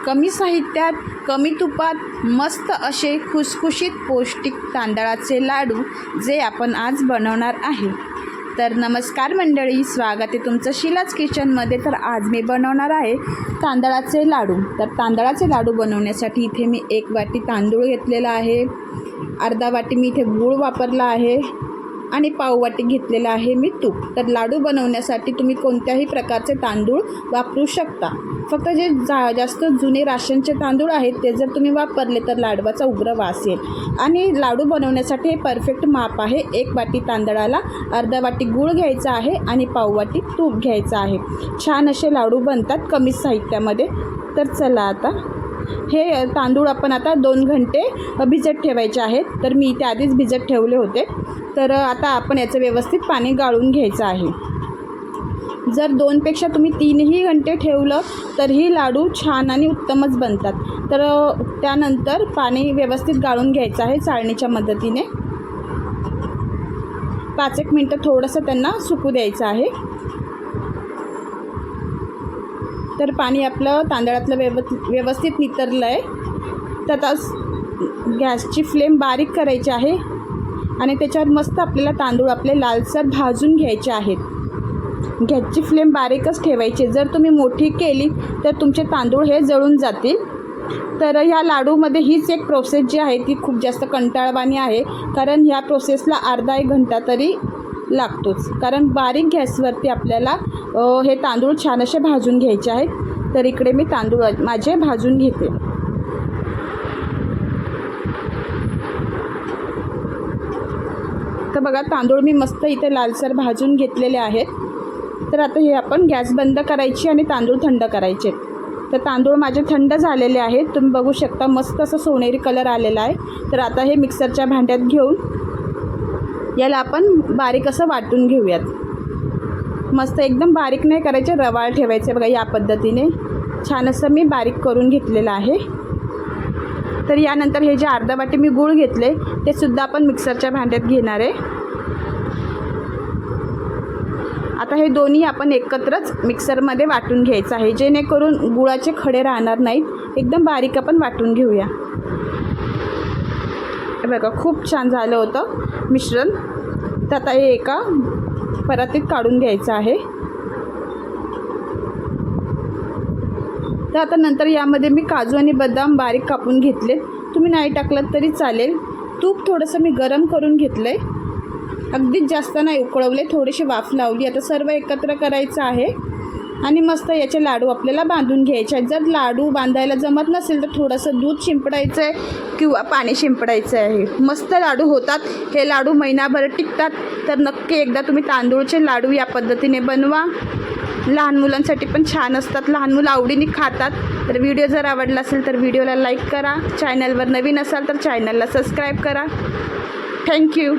कमी साहित्यात कमी तुपात मस्त असे खुसखुशीत पौष्टिक तांदळाचे लाडू जे आपण आज बनवणार आहे। तर नमस्कार मंडळी, स्वागत आहे तुमचं शीलाच किचनमध्ये। तर आज मी बनवणार आहे तांदळाचे लाडू। तर तांदळाचे लाडू बनवण्यासाठी इथे मी 1 वाटी तांदूळ घेतलेला आहे, अर्धा वाटी मी इथे गूळ वापरला आहे आणि पाव वाटी घेतलेला आहे मी तूप। तर लाडू बनवण्यासाठी तुम्ही कोणत्याही प्रकारचे तांदूळ वापरू शकता, फक्त जे जास्त जुने राशनचे तांदूळ आहेत ते जर तुम्ही वापरले तर लाडवाचा उग्र वास येईल। आणि लाडू बनवण्यासाठी हे परफेक्ट माप आहे। 1 वाटी तांदळाला अर्धा वाटी गूळ घ्यायचा आहे आणि पाव वाटी तूप घ्यायचं आहे। छान असे लाडू बनतात कमी साहित्यामध्ये। तर चला आता हे तांदूळ आपण आता 2 घंटे भिजत ठेवायचे आहेत। तर मी इथे आधीच भिजत ठेवले होते। तर आता आपण याचं व्यवस्थित पाणी गाळून घ्यायचं आहे। जर 2पेक्षा तुम्ही 3ही घंटे ठेवलं तर ही लाडू छान आणि उत्तमच बनतात। तर त्यानंतर पाणी व्यवस्थित गाळून घ्यायचं आहे चाळणीच्या मदतीने। 5-1 मिनटं थोडंसं त्यांना सुकू द्यायचं आहे। तर पाणी आपलं तांदळातलं व्यवस्थित नितरलं आहे। तर आता गॅसची फ्लेम बारीक करायची आहे आणि त्याच्यावर मस्त आपल्याला तांदूळ आपले लालसर भाजून घ्यायचे आहेत। गॅसची फ्लेम बारीकच ठेवायची। जर तुम्ही मोठी केली तर तुमचे तांदूळ हे जळून जातील। तर ह्या लाडूमध्ये हीच एक प्रोसेस जी आहे ती खूप जास्त कंटाळवाणी आहे, कारण ह्या प्रोसेसला अर्धा-1 घंटा तरी लागतोच। कारण बारीक गॅसवरती आपल्याला हे तांदूळ छान असे भाजून घ्यायचे आहेत। तर इकडे मी तांदूळ माझे भाजून घेते। तर बघा तांदूळ मी मस्त इथे लालसर भाजून घेतलेले आहेत। तर आता हे आपण गॅस बंद करायची आणि तांदूळ थंड करायचे। तर तांदूळ माझे थंड झालेले आहेत, तुम्ही बघू शकता मस्त असं सोनेरी कलर आलेला आहे। तर आता हे मिक्सरच्या भांड्यात घेऊन याला आपण बारीक असं वाटून घेऊयात। मस्त एकदम बारीक नाही करायचे, रवाळ ठेवायचे। बघा या पद्धतीने छान असं मी बारीक करून घेतलेलं आहे। तर यानंतर हे जे अर्धा वाटी मी गूळ घेतले ते सुद्धा आपण मिक्सरच्या भांड्यात घेणार आहे। आता हे दोन्ही आपण एकत्रच मिक्सरमध्ये वाटून घ्यायचं आहे, जेणेकरून गुळाचे खडे राहणार नाहीत। एकदम बारीक आपण वाटून घेऊया। हे बघा खूप छान झालं होतं मिश्रण। तर आता हे एका परातीत काढून घ्यायचं आहे। तर आता नंतर यामध्ये मी काजू आणि बदाम बारीक कापून घेतले, तुम्ही नाही टाकलं तरी चालेल। तूप थोडंसं मी गरम करून घेतलं आहे, अगदीच जास्त नाही उकळवले, थोडीशी वाफ लावली। आता सर्व एकत्र करायचं आहे आणि मस्त याचे लाडू आपल्याला बांधून घ्यायचे आहेत। जर लाडू बांधायला जमत नसेल तर थोडंसं दूध शिंपडायचं आहे किंवा पाणी शिंपडायचं आहे, मस्त लाडू होतात। हे लाडू महिनाभर टिकतात। तर नक्की एकदा तुम्ही तांदूळचे लाडू या पद्धतीने बनवा। लहान मुलांसाठी पण छान असतात, लहान मुलं आवडीने खातात। तर व्हिडिओ जर आवडला असेल तर व्हिडिओला लाईक करा, चॅनलवर नवीन असाल तर चॅनलला सबस्क्राईब करा। थँक्यू।